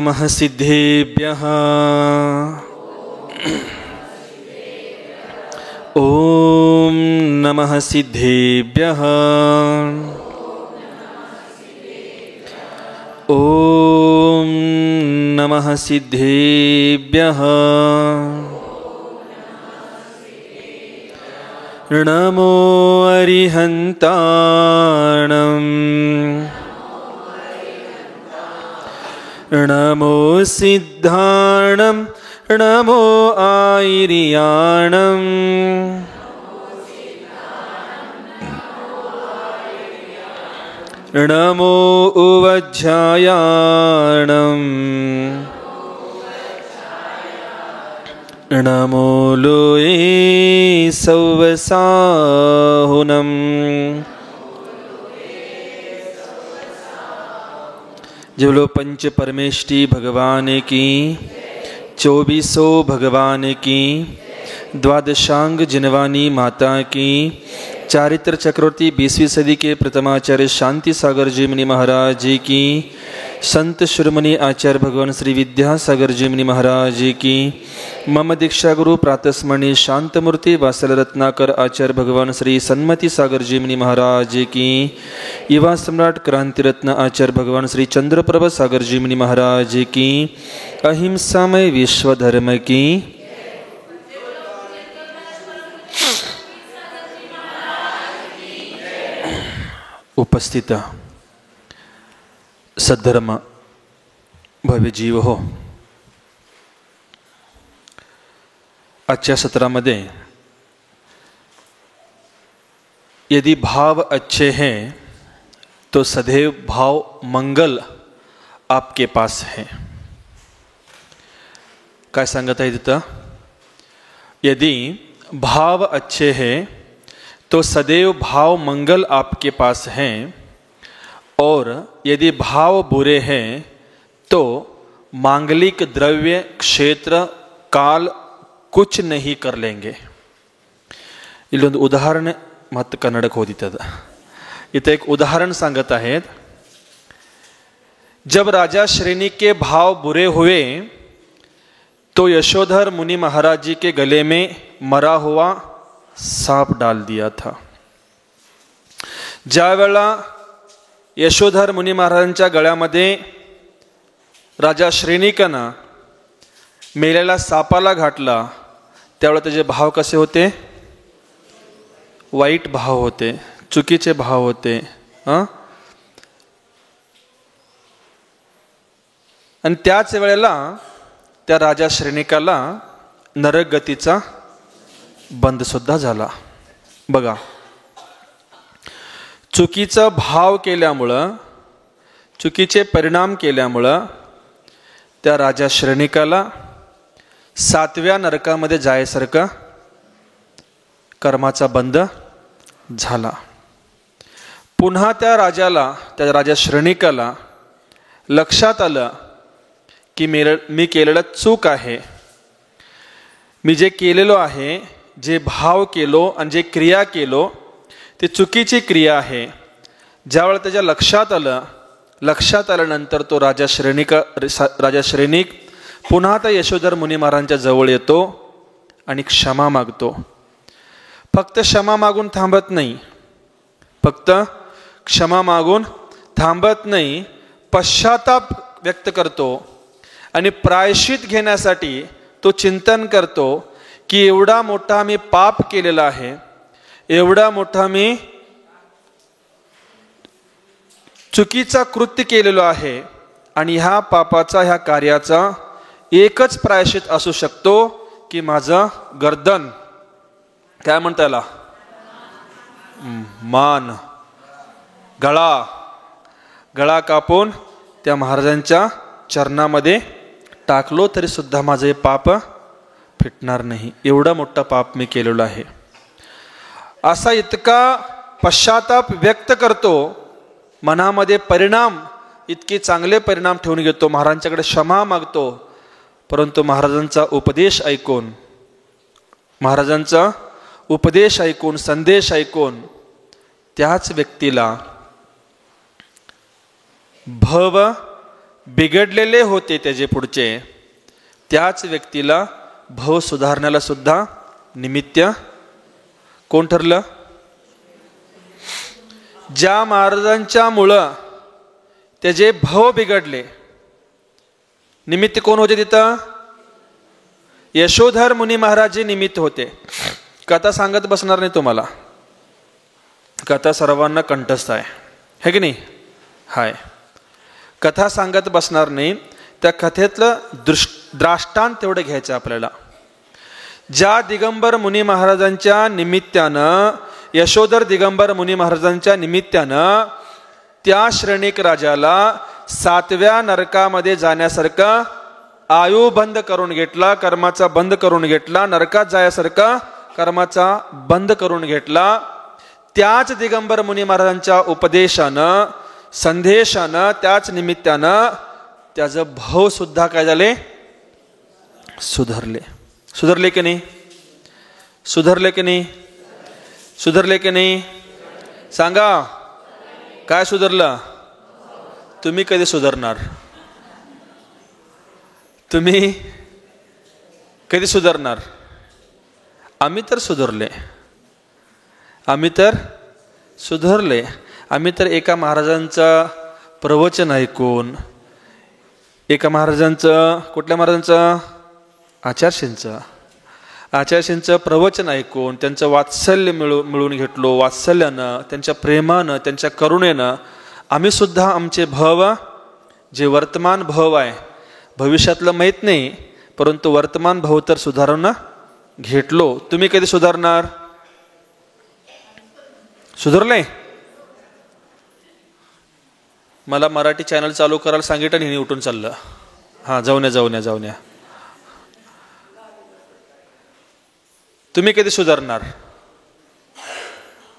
नमः सिद्धेभ्यः। ॐ नमः सिद्धेभ्यः। ॐ नमः सिद्धेभ्यः। नमो अरिहन्ताणं। नमो सिद्धाणं। नमो आयर्याणं। नमो उवज्झायाणं। नमो लोये सौवसाहुनं। जो पंच परमेष्टि भगवान की, 24 भगवान की, द्वादशांग जिनवानी माता की, चारित्र चक्रवर्ती 20वीं सदी के प्रथमाचार्य शांति सागर जी मुनि महाराज जी की, संत शिरोमणि आचार्य भगवान श्री विद्यासागर जी मुनि महाराज जी की, मम दीक्षा गुरु प्रातस्मरणीय शांतमूर्ति वात्सल रत्नाकर आचार्य भगवान श्री सन्मति सागर जी मुनि महाराज जी की, युवा सम्राट क्रांति रत्न आचार्य भगवान श्री चंद्रप्रभ सागर जी मुनि महाराज जी की, अहिंसामय विश्व धर्म की, उपस्थित सद्धर्म भव्य जीव हो. आजच्या सत्रामध्ये यदि भाव अच्छे हैं तो सदैव भाव मंगल आपके पास है. काय सांगत आहे तिथं? यदि भाव अच्छे हैं तो सदैव भाव मंगल आपके पास हैं, और यदि भाव बुरे हैं तो मांगलिक द्रव्य क्षेत्र काल कुछ नहीं कर लेंगे. इಲ್ಲೊಂದು ಉದಾಹರಣೆ ಮತ್ತು ಕನ್ನಡಕ್ಕೆ ಓದಿತದ. इथे एक उदाहरण सांगत आहेत. जब राजा श्रेणी के भाव बुरे हुए तो यशोधर मुनि महाराज जी के गले में मरा हुआ सांप डाल दिया था. ज्या वेळा यशोधर मुनी महाराजांच्या गळ्यामध्ये राजा श्रेणिकानं मेलेला सापाला घातला, त्यावेळेला त्याचे भाव कसे होते? वाईट भाव होते, चुकीचे भाव होते. आणि त्याच वेळेला त्या राजा श्रेणिकाला नरक गतीचा बंद सुद्धा झाला. बघा, चुकीचा भाव केल्यामुळं, चुकीचे परिणाम केल्यामुळं त्या राजा श्रेणिकाला 7व्या नरकामध्ये जायसारखा कर्माचा बंध झाला. पुन्हा त्या राजाला, त्या राजा श्रेणिकाला लक्षात आलं की मी केलेलं चूक आहे. मी जे केलेलो आहे, जे भाव केलो आणि जे क्रिया केलो ती चुकीची क्रिया आहे. ज्यावेळेला त्याच्या लक्षात आल्यानंतर तो राजा श्रेणिक पुन्हा त्या यशोधर मुनी महाराजांच्या जवळ येतो आणि क्षमा मागतो. फक्त क्षमा मागून थांबत नाही, पश्चाताप व्यक्त करतो आणि प्रायश्चित घेण्यासाठी तो चिंतन करतो की एवढा मोठा मी पाप केलेला आहे, एवढा मोठा मी चुकीचा कृत्य केलेलो आहे, आणि ह्या पापाचा, ह्या कार्याचा एकच प्रायश्चित असू शकतो की माझं गर्दन, काय म्हणता याला, मान, गळा कापून त्या महाराजांच्या चरणामध्ये टाकलो तरी सुद्धा माझं हे पाप फिटणार नाही. एवढा मोठा पाप मी केलेला आहे. असा इतका पश्चाताप व्यक्त करतो, मनामध्ये परिणाम, इतके चांगले परिणाम ठेवून घेतो, महाराजांच्याकडे क्षमा मागतो. परंतु महाराजांचा उपदेश ऐकून, संदेश ऐकून त्याच व्यक्तीला भव बिघडलेले होते त्याचे पुढचे, त्याच व्यक्तीला भव सुधारण्याला सुद्धा निमित्त कोण ठरलं? ज्या महाराजांच्या मुळं त्याचे भव बिघडले, निमित्त कोण होते तिथं? यशोधर मुनी महाराज जे निमित्त होते. कथा सांगत बसणार नाही तुम्हाला, कथा सर्वांना कंठस्थ आहे, है की नाही? हाय, कथा सांगत बसणार नाही. त्या कथेतलं द्राष्टांत तेवढं घ्यायचं आपल्याला. ज्या दिगंबर मुनी महाराजांच्या निमित्तानं, यशोधर दिगंबर मुनी महाराजांच्या निमित्तानं त्या श्रेणिक राजाला 7व्या नरकामध्ये जाण्यासारखं आयु बंद करून घेतला, कर्माचा बंद करून घेतला, नरकात जाण्यासारखा कर्माचा बंद करून घेतला. त्याच दिगंबर मुनी महाराजांच्या उपदेशानं, संदेशानं, त्याच निमित्तानं त्याचं भाव सुद्धा काय झाले? सुधारले. सुधारले की नाही? सुधारले की नाही? सुधारले की नाही? सांगा, काय सुधारलं? तुम्ही कधी सुधारणार? तुम्ही कधी सुधारणार? आम्ही तर सुधारले, आम्ही तर सुधारले. आम्ही तर एका महाराजांचं प्रवचन ऐकून, एका महाराजांचं, कुठल्या महाराजांचं? आचार्यशींचं प्रवचन ऐकून त्यांचं वात्सल्य मिळवून घेतलो. वात्सल्यानं, त्यांच्या प्रेमानं, त्यांच्या करुणेनं आम्ही सुद्धा आमचे भव, जे वर्तमान भव आहे, भविष्यातलं माहीत नाही, परंतु वर्तमान भव तर सुधारून घेतलो. तुम्ही कधी सुधारणार? सुधारले? मला मराठी चॅनल चालू करायला सांगितलं आणि हिने उठून चाललं. हां, जाऊन या. तुम्ही कधी सुधारणार?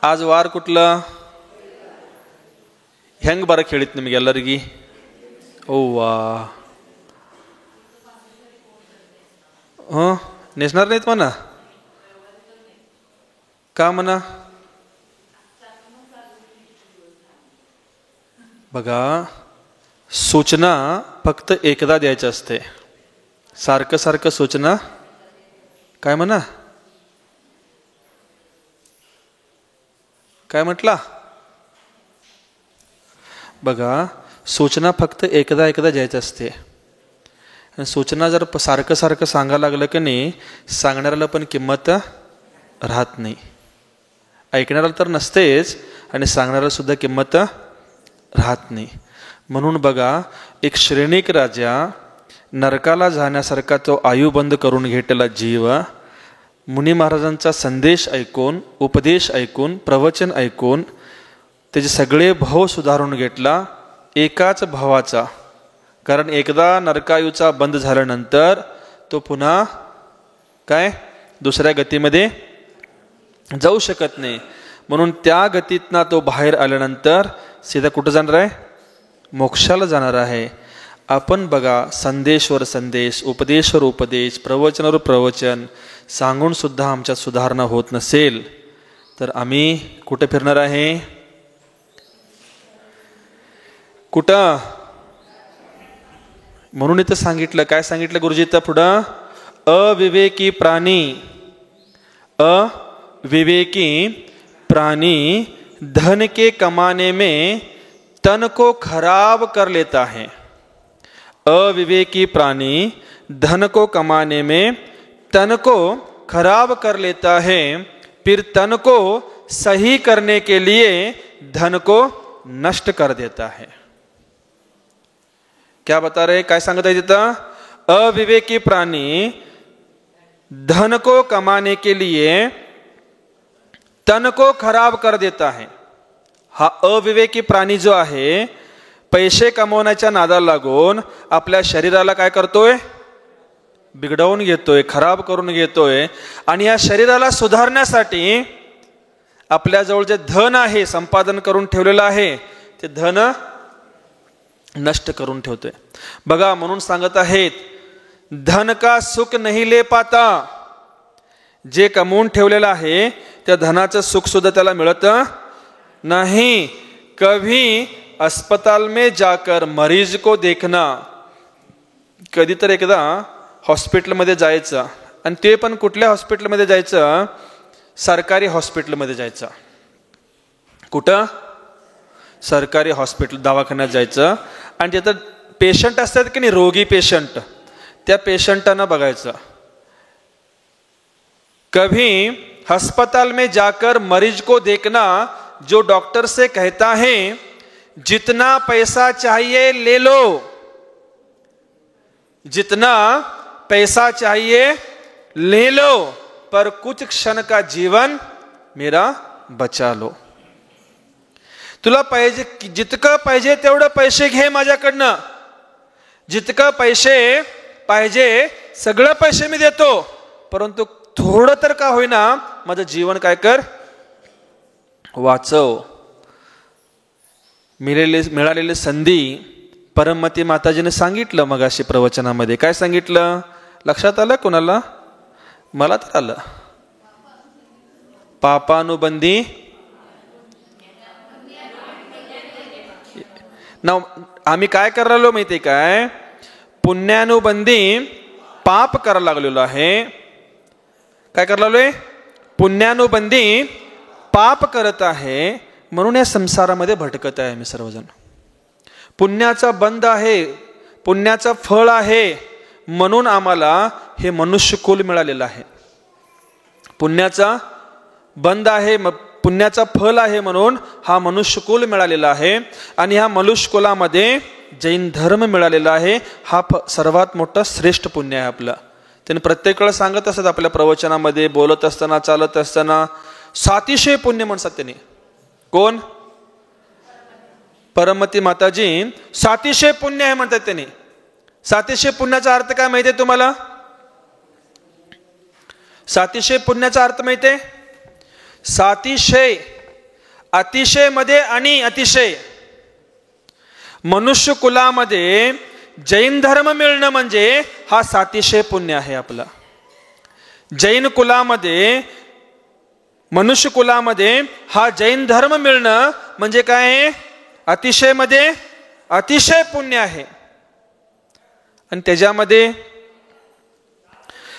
आज वार कुठला? ಹೆಂಗ್ ಬರ ಕೇಳಿತ್ ನಿಮಗೆಲ್ಲರಿಗೆ? ಓವಾ नेसणार नाहीत म्हणा. का म्हणा? बघा, सूचना फक्त एकदा द्यायची असते. सारखं सारखं सूचना काय म्हणा? काय म्हटला? बघा, सूचना फक्त एकदा द्यायची असते. आणि सूचना जर सारखं सारखं सांगायला लागलं की नाही, सांगणाऱ्याला पण किंमत राहत नाही. ऐकणाऱ्याला तर नसतेच आणि सांगणाऱ्याला सुद्धा किंमत राहत नाही. म्हणून बघा, एक श्रेणिक राजा, नरकाला जाण्यासारखा तो आयु बंद करून घेतलेला जीव, मुनी महाराजांचा संदेश ऐकून, उपदेश ऐकून, प्रवचन ऐकून त्याचे सगळे भाव सुधारून घेतला एकाच भावाचा. कारण एकदा नरकायुचा बंद झाल्यानंतर तो पुन्हा काय दुसऱ्या गतीमध्ये जाऊ शकत नाही. म्हणून त्या गतीतनं तो बाहेर आल्यानंतर सीधा कुठं जाणार आहे? मोक्षाला जाणार आहे. आपण बघा, संदेशवर संदेश, उपदेशवर उपदेश, प्रवचनावर प्रवचन सांगून सुद्धा आमच्यात सुधारणा होत नसेल तर आम्ही कुठे फिरणार आहे? कुठं? म्हणून इथं सांगितलं, काय सांगितलं गुरुजी इथं पुढं? अविवेकी प्राणी धन के कमाने में तन को खराब कर लेता है. अविवेकी प्राणी धन को कमाने में तन को खराब कर लेता है, फिर तन को सही करने के लिए धन को नष्ट कर देता है. क्या बता रहे? काय सांगत आहे तिथं? अविवेकी प्राणी धन को कमाने के लिए तन को खराब कर देता है. हा अविवेकी प्राणी जो आहे, पैसे कमवण्याच्या नादाला लागून आपल्या शरीराला काय करतोय? बिघडवून घेतोय, खराब करून घेतोय. आणि या शरीराला सुधारण्यासाठी आपल्याजवळ जे धन आहे, संपादन करून ठेवलेलं आहे, ते धन नष्ट करून ठेवतोय. बघा, म्हणून सांगत आहेत, धन का सुख नहीं ले पाता. जे कमवून ठेवलेलं आहे त्या धनाचं सुख सुद्धा त्याला मिळत नाही. कभी अस्पताल में जाकर मरीज को देखना, कधी तर एकदा हॉस्पिटलमध्ये जायचं, आणि ते पण कुठल्या हॉस्पिटलमध्ये जायचं? सरकारी हॉस्पिटलमध्ये जायचं. कुठं? सरकारी हॉस्पिटल, दवाखान्यात जायचं, आणि तिथं पेशंट असतात की नाही, रोगी पेशंट, त्या पेशंटांना बघायचं. कभी अस्पताल में जाकर मरीज को देखना जो डॉक्टर से कहता है जितना पैसा चाहिए ले लो, जितना पैसा चाहिए ले लो, पर कुछ क्षण का जीवन मेरा बचा लो. तुला पाहिजे जितकं पाहिजे तेवढं पैसे घे माझ्याकडनं, जितकं पैसे पाहिजे सगळं पैसे मी देतो, परंतु थोडं तर का होईना माझं जीवन काय कर, वाचव. मिळालेली संधी परममती माताजीने सांगितलं मगाशी प्रवचनामध्ये. काय सांगितलं? लक्षात आलं कोणाला? मला तर आलं. पापानुबंधी ना, आम्ही काय करायला माहितीये काय? पुण्यानुबंधी पाप करायला लागलेलो आहे. काय करायला? पुण्यानुबंधी पाप करत आहे, म्हणून या संसारामध्ये भटकत आहे आम्ही सर्वजण. पुण्याचा बंध आहे, पुण्याचं फळ आहे, म्हणून आम्हाला हे मनुष्यकुल मिळालेलं आहे. पुण्याचा बंध आहे, पुण्याचा फल आहे, म्हणून हा मनुष्यकुल मिळालेला आहे. आणि ह्या मनुष्यकुलामध्ये जैन धर्म मिळालेला आहे. हा सर्वात मोठा श्रेष्ठ पुण्य आहे आपलं. त्याने प्रत्येक वेळा सांगत असतात आपल्या प्रवचनामध्ये, बोलत असताना, चालत असताना, सातिशय पुण्य म्हणतात त्यांनी. कोण? परममती माताजी सातिशय पुण्य आहे म्हणतात त्यांनी. सातिशय पुण्याचा अर्थ काय माहितीये तुम्हाला? सातिशय पुण्याचा अर्थ माहितीये? सातिशय, अतिशय मध्ये आणि अतिशय. मनुष्य कुलामध्ये जैन धर्म मिळणं म्हणजे हा सातिशय पुण्य आहे आपला. जैन कुलामध्ये, मनुष्य कुलामध्ये हा जैन धर्म मिळणं म्हणजे काय? अतिशय मध्ये अतिशय पुण्य आहे. आणि त्याच्यामध्ये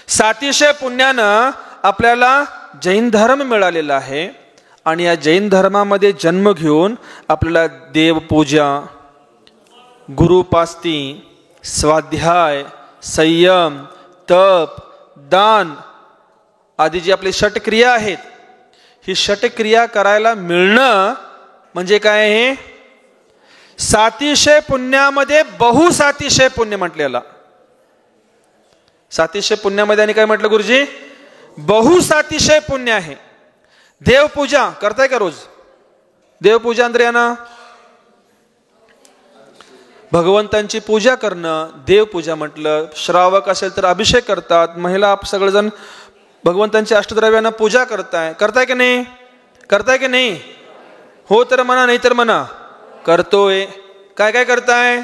सातिशय पुण्यानं आपल्याला जैन धर्म मिळालेला आहे. आणि या जैन धर्मामध्ये जन्म घेऊन आपल्याला देवपूजा, गुरुपास्ती, स्वाध्याय, संयम, तप, दान आदी जी आपली षटक्रिया आहेत, ही षटक्रिया करायला मिळणं म्हणजे काय? हे सातिशय पुण्यामध्ये बहुसातिशय पुण्य म्हटलेला. सातिशय पुण्यामध्ये आणि काय म्हटलं गुरुजी? बहुसातिशय पुण्य आहे. देवपूजा करताय का रोज? देवपूजा अंद्रियाना, भगवंतांची पूजा करणं देवपूजा म्हटलं. श्रावक असेल तर अभिषेक करतात, महिला सगळेजण भगवंतांच्या अष्टद्रव्यांना पूजा करताय. करताय की नाही? करताय की नाही? हो तर म्हणा, नाही तर म्हणा. करतोय. काय काय करताय?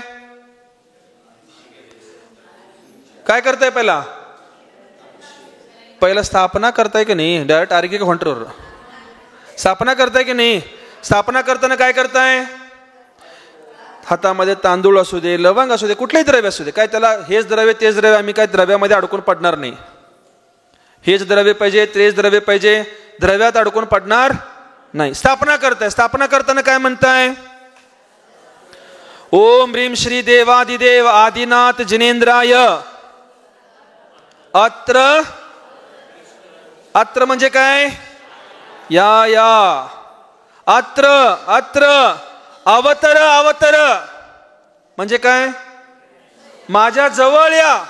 काय करताय? पहिला स्थापना करताय की नाही? डायरेक्ट आर्गिक घंटरवर स्थापना करताय की नाही? स्थापना करताना काय करताय? हातामध्ये तांदूळ असू दे, लवंग असू दे, कुठलेही द्रव्य असू दे, काय त्याला हेच द्रव्य तेच द्रव्य, आम्ही काय द्रव्यामध्ये अडकून पडणार नाही. हेच द्रव्य पाहिजे तेच द्रव्य पाहिजे, द्रव्यात अडकून पडणार नाही. स्थापना करताय. स्थापना करताना काय म्हणताय? ओम ह्रीम श्री देवादिदेव आदिनाथ जिनेंद्राय अत्र. अत्र म्हणजे काय? या या. अत्र अत्र. अवतर अवतर म्हणजे काय? माझ्या जवळ या.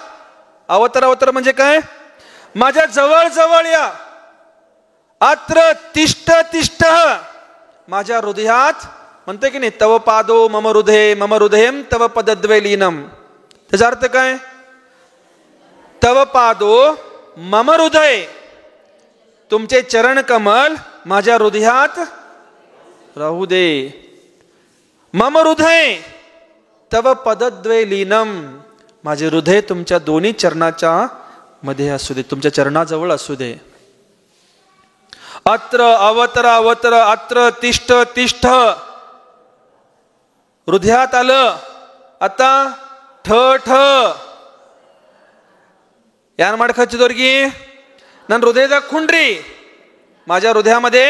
अवतर अवतर म्हणजे काय? माझ्या जवळ जवळ या. अत्र तिष्ठ तिष्ठ, माझ्या हृदयात म्हणते की नाही, तव पादो मम हृदये मम हृदयम तव पदद्वै लीनम. त्याचा अर्थ काय? तव पादो मम हृदय, तुमचे चरण कमल माझ्या हृदयात राहू दे. मम हृदय तव पदद्वै लीनम, माझे हृदय तुमच्या दोन्ही चरणाच्या मध्ये असू दे, तुमच्या चरणाजवळ असू दे. अत्र अवतर अवतर. अत्र तिष्ठ तिष्ठ. हृदयात आलं. आता ठ ठ यान माडखची दोरगी नन हृदयदा खुंड्री माझ्या हृदयामध्ये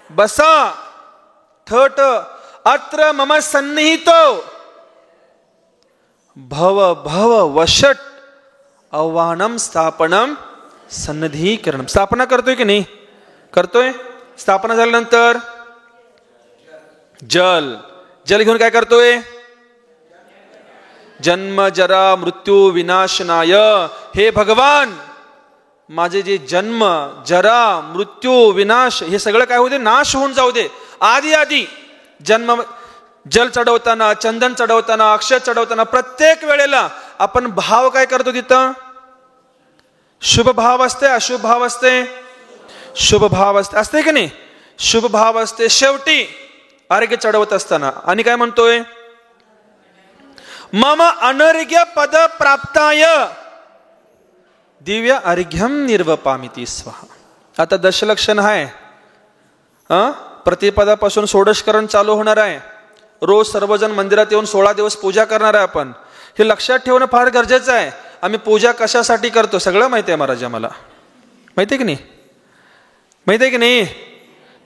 बसा. ठ ठ अत्र मम सन्निहितो भव भव वषट आव्हानम स्थापनम सन्निधीकरणम. स्थापना करतोय की नाही? करतोय. स्थापना झाल्यानंतर जल घेऊन काय करतोय? जन्म जरा मृत्यू विनाशनाय. हे भगवान, माझे जे जन्म जरा मृत्यू विनाश हे सगळं काय होऊ दे, नाश होऊन जाऊ दे. आधी जन्म जल चढवताना, चंदन चढवताना, अक्षय चढवताना प्रत्येक वेळेला आपण भाव काय करतो? तिथं शुभ भाव असते, अशुभ भाव असते? शुभ भाव असते की नाही? शुभ भाव असते. शेवटी अर्घ्य चढवत असताना आणि काय म्हणतोय? मम अनर्घ्य पद प्राप्ताय दिव्य अर्घ्यम निर्वपामिति स्वाहा. आता दशलक्षण आहे. प्रतिपदापासून षोडशकरण चालू होणार आहे. रोज सर्वजण मंदिरात येऊन 16 दिवस पूजा करणार आहे आपण. हे लक्षात ठेवणं फार गरजेचं आहे. आम्ही पूजा कशासाठी करतो सगळं माहिती आहे महाराज. आम्हाला माहिती आहे की नाही? माहिती आहे की नाही?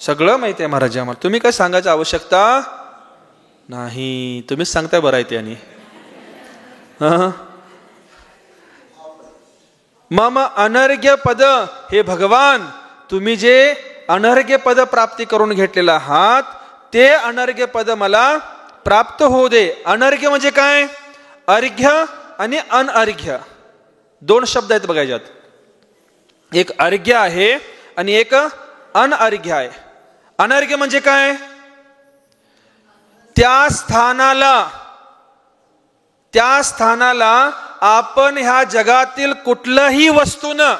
सगळं माहिती आहे महाराज आम्हाला. तुम्ही काय सांगायची आवश्यकता नाही. तुम्हीच सांगताय बरं आहे ते. आणि मम अनर्घ्य पद, हे भगवान तुम्ही जे अनर्घ्य पद प्राप्ती करून घेतलेला आहात ते अनर्घ्य पद मला प्राप्त होऊ दे. अनर्घ्य म्हणजे काय? अर्घ्य आणि अनर्घ्य दोन शब्द आहेत बघायच्यात. एक अर्घ्य आहे आणि एक अनर्घ्य आहे. अनर्घ्य म्हणजे काय? त्या स्थानाला आपण ह्या जगातील कुठलंही वस्तूनं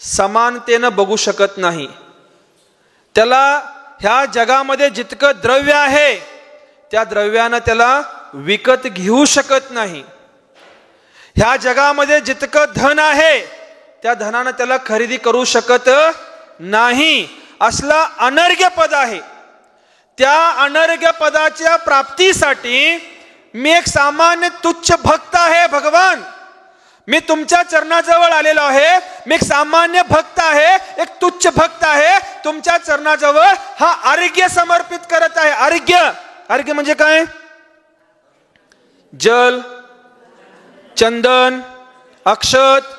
समानतेनं बघू शकत नाही. त्याला ह्या जगामध्ये जितकं द्रव्य आहे त्या द्रव्यानं त्याला विकत घेऊ शकत नाही. ह्या जगामध्ये जितकं धन आहे त्या धनानं त्याला खरेदी करू शकत नाही. असला अनर्घ्य पद आहे. त्या अनर्घ्य पदाच्या प्राप्तीसाठी मी एक सामान्य तुच्छ भक्त आहे. भगवान, मी तुमच्या चरणाजवळ आलेलो आहे. मी एक सामान्य भक्त आहे, एक तुच्छ भक्त आहे. तुमच्या चरणाजवळ हा अर्घ्य समर्पित करत आहे. अर्घ्य म्हणजे काय? जल, चंदन, अक्षत,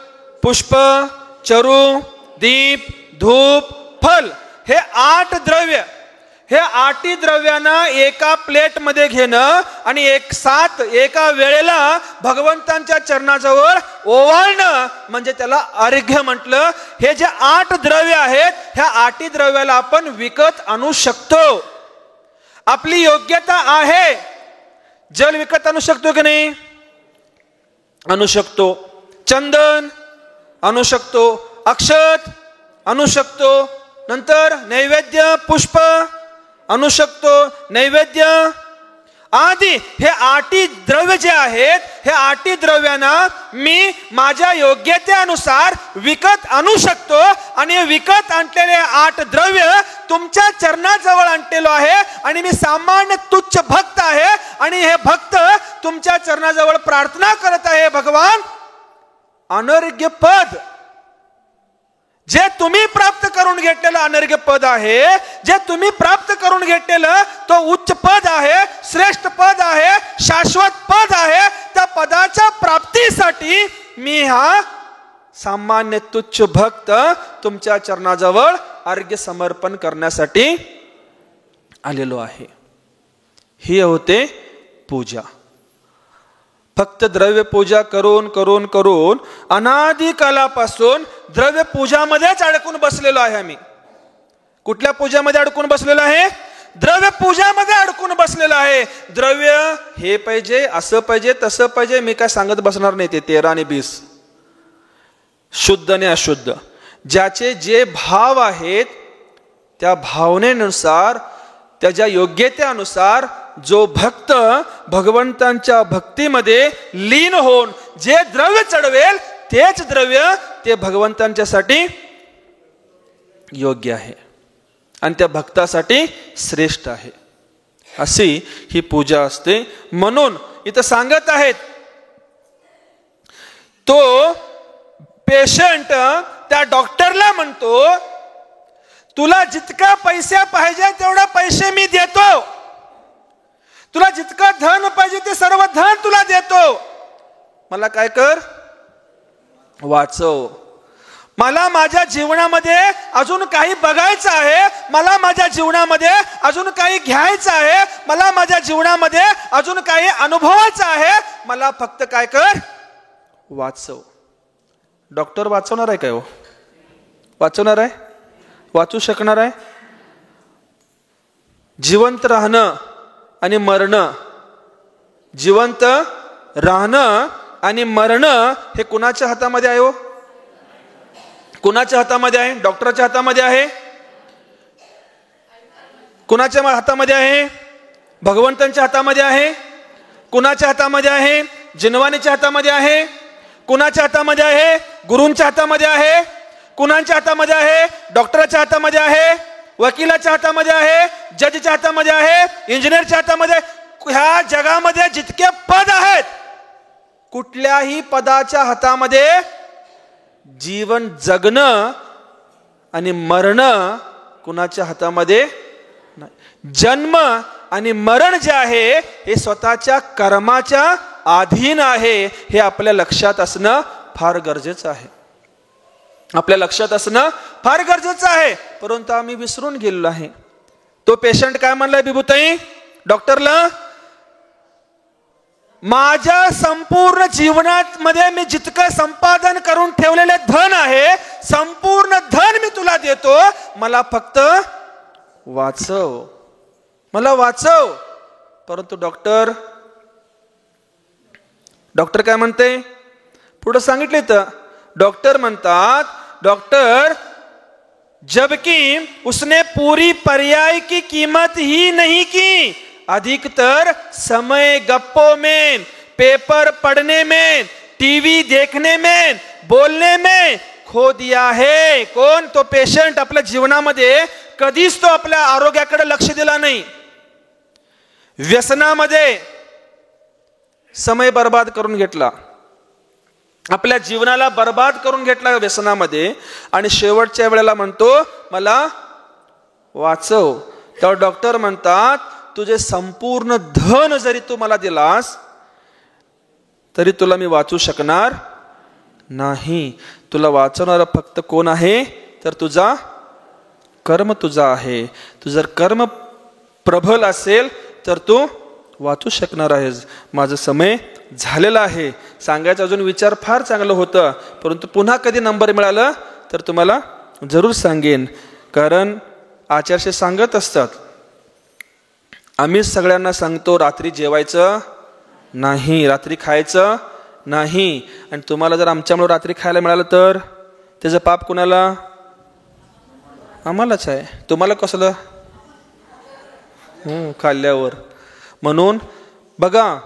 पुष्प, चरू, दीप, धूप, फल हे 8 द्रव्य. हे 8 द्रव्यांना एका प्लेट मध्ये घेणं आणि एका वेळेला भगवंतांच्या चरणाजवळ ओवाळणं म्हणजे त्याला अर्घ्य म्हटलं. हे जे 8 द्रव्य आहेत ह्या 8 द्रव्याला आपण विकत आणू शकतो. आपली योग्यता आहे. जल विकत आणू शकतो की नाही? आणू शकतो. चंदन आणू शकतो. अक्षत आणू शकतो. नंतर नैवेद्य, पुष्प आणू शकतो. नैवेद्य आदी हे 8 द्रव्य जे आहेत हे 8 द्रव्यांना मी माझ्या योग्यतेनुसार विकत आणू शकतो. आणि विकत आणलेले 8 द्रव्य तुमच्या चरणाजवळ आणलेलो आहे. आणि मी सामान्य तुच्छ भक्त आहे आणि हे भक्त तुमच्या चरणाजवळ प्रार्थना करत आहे. भगवान, अनर्घ्य पद जे तुम्ही प्राप्त करून घेतलेलं अनर्घ्य पद आहे, जे तुम्ही प्राप्त करून घेतलेलं तो उच्च पद आहे, श्रेष्ठ पद आहे, शाश्वत पद आहे. त्या पदाच्या प्राप्तीसाठी मी हा सामान्य तुच्छ भक्त तुमच्या चरणाजवळ अर्घ्य समर्पण करण्यासाठी आलेलो आहे. ही होते पूजा. फक्त द्रव्य पूजा करून करून करून अनादी कालापासून द्रव्य पूजामध्येच अडकून बसलेलो आहे आम्ही. कुठल्या पूजामध्ये अडकून बसलेलो आहे? द्रव्य पूजामध्ये अडकून बसलेलो आहे. द्रव्य हे पाहिजे, असं पाहिजे, तसं पाहिजे. मी काय सांगत बसणार नाही. ते 13 आणि 20 शुद्ध आणि अशुद्ध ज्याचे जे भाव आहेत त्या भावनेनुसार, त्याच्या योग्यतेनुसार जो भक्त भगवंतांच्या भक्तीमध्ये लीन होऊन जे द्रव्य चढवेल तेच द्रव्य ते भगवंतांच्यासाठी योग्य आहे आणि त्या भक्तासाठी श्रेष्ठ आहे. अशी ही पूजा असते. म्हणून इथं सांगत आहेत, तो पेशंट त्या डॉक्टरला म्हणतो, तुला जितका पैसा पाहिजे तेवढा पैसे मी देतो, तुला जितकं धन पाहिजे ते सर्व धन तुला देतो, मला काय कर, वाचव. मला माझ्या जीवनामध्ये अजून काही बघायचं आहे, मला माझ्या जीवनामध्ये अजून काही घ्यायचं आहे, मला माझ्या जीवनामध्ये अजून काही अनुभवायचं आहे, मला फक्त काय कर, वाचव. डॉक्टर वाचवणार आहे काय हो? वाचवणार आहे? वाचू शकणार आहे? जिवंत राहणं आणि मरणं, जिवंत राहणं आणि मरणं हे कुणाच्या हातामध्ये आहे हो? कुणाच्या हातामध्ये आहे? डॉक्टरच्या हातामध्ये आहे? कुणाच्या हातामध्ये आहे? भगवंतांच्या हातामध्ये आहे? कुणाच्या हातामध्ये आहे? जिनवानीच्या हातामध्ये आहे? कुणाच्या हातामध्ये आहे? गुरूंच्या हातामध्ये आहे? कुणाच्या हातामध्ये आहे? डॉक्टरच्या हातामध्ये आहे? वकिलाच्या हातामध्ये आहे? जजच्या हातामध्ये आहे? इंजिनियरच्या हातामध्ये? ह्या जगामध्ये जितके पद आहेत, कुठल्याही पदाच्या हातामध्ये जीवन जगणं आणि मरणं कुणाच्या हातामध्ये नाही. जन्म आणि मरण जे आहे हे स्वतःच्या कर्माच्या अधीन आहे, हे आपल्या लक्षात असणं फार गरजेचं आहे. आपल्या लक्षात असणं फार गरजेचं आहे, परंतु आम्ही विसरून गेलेलो आहे. तो पेशंट काय म्हणलाय बिभूताई डॉक्टरला, माझ्या संपूर्ण जीवनात मध्ये मी जितकं संपादन करून ठेवलेले धन आहे, संपूर्ण धन मी तुला देतो, मला फक्त वाचव, मला वाचव. परंतु डॉक्टर काय म्हणते? पुढे सांगितले तर डॉक्टर म्हणतात, डॉक्टर जबकि उसने पूरी पर्याय की कीमत ही नहीं की, अधिकतर समय गप्पों में, पेपर पढ़ने में, टीवी देखने में, बोलने में खो दिया है. कोण? तो पेशंट. आपल्या जीवनामध्ये कधीच तो आपल्या आरोग्याकडे लक्ष दिला नाही, व्यसनामध्ये समय बर्बाद करून घेतला, आपल्या जीवनाला बर्बाद करून घेतला व्यसनामध्ये, आणि शेवटच्या वेळेला म्हणतो मला वाचव. तेव्हा डॉक्टर म्हणतात, तुझे संपूर्ण धन जरी तू मला दिलास तरी तुला मी वाचू शकणार नाही. तुला वाचवणार फक्त कोण आहे? तर तुझा कर्म तुझा आहे. तू जर कर्म प्रबल असेल तर तू वाचू शकणार आहेस. माझा समय झालेला आहे. सांगायचं अजून विचार फार चांगलं होतं, परंतु पुन्हा कधी नंबर मिळाला तर तुम्हाला जरूर सांगेन. कारण आचार्य सांगत असतात, आम्ही सगळ्यांना सांगतो रात्री जेवायचं नाही, रात्री खायचं नाही, आणि तुम्हाला जर आमच्यामुळे रात्री खायला मिळालं तर त्याचं पाप कुणाला? आम्हालाच आहे. तुम्हाला कसलं? खाल्ल्यावर. म्हणून बघा,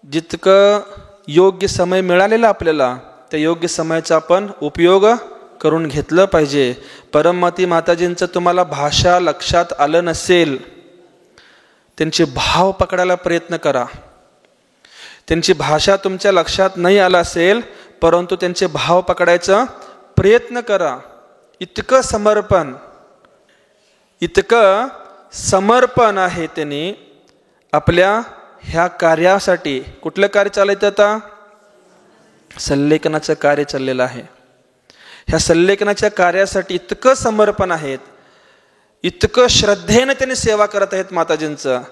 जितकं योग्य समय मिळालेला आपल्याला, त्या योग्य समयाचा आपण उपयोग करून घेतलं पाहिजे. परममाती माताजींचं तुम्हाला भाषा लक्षात आलं नसेल, त्यांचे भाव पकडायला प्रयत्न करा. त्यांची भाषा तुमच्या लक्षात नाही आला असेल, परंतु त्यांचे भाव पकडायचा प्रयत्न करा. इतकं समर्पण आहे त्यांनी आपल्या ह्या कार्यासाठी. कुठलं कार्य चालतं? आता सल्लेखनाचं कार्य चाललेलं आहे. ह्या सल्लेखनाच्या कार्यासाठी इतकं समर्पण आहेत, इतकं श्रद्धेनं त्यांनी सेवा करत आहेत माताजींचं.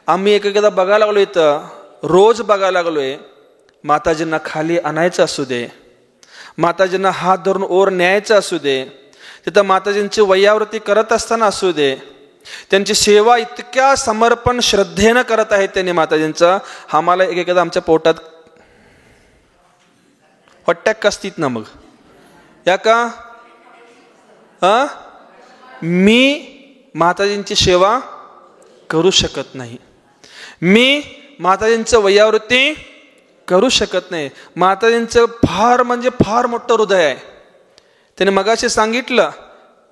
आम्ही एकदा बघायला लागलो, इथं रोज बघायला लागलोय. माताजींना खाली आणायचं असू दे, माताजींना हात धरून ओर न्यायचं असू दे, तिथं माताजींची वैयावृत्ती करत असताना असू दे, त्यांची सेवा इतक्या समर्पण श्रद्धेनं करत आहेत त्यांनी माताजींचं. आम्हाला एकदा आमच्या पोटात वट्ट्याक असतीत ना, मग या का मी माताजींची सेवा करू शकत नाही, मी माताजींचं वैयावृत्ती करू शकत नाही. माताजींचं फार म्हणजे फार मोठं हृदय आहे. त्याने मगाशी सांगितलं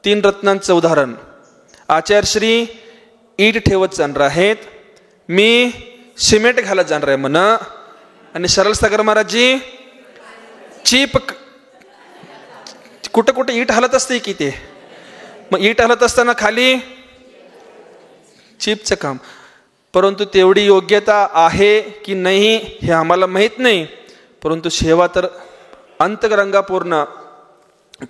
3 रत्नांचं उदाहरण. आचार्य श्री ईट ठेवत जाणार आहेत, मी सिमेंट घालत जाणार आहे म्हणा. आणि सरळ सागर महाराजजी चीप कुठं कुठं ईट हलत असते की ते, मग ईट हलत असताना खाली चिपचं काम. परंतु तेवढी योग्यता आहे की नाही हे आम्हाला माहीत नाही. परंतु सेवा तर अंतरंगापूर्ण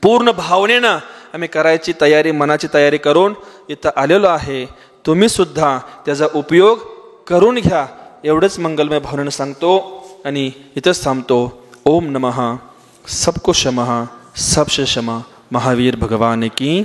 पूर्ण भावनेनं आम्ही करायची तयारी, मनाची तयारी करून इथं आलेलो आहे. तुम्ही सुद्धा त्याचा उपयोग करून घ्या, एवढंच मंगलमय भावनेनं सांगतो आणि इथंच थांबतो. ओम नमः. सबको क्षमा, सबसे क्षमा. महावीर भगवान की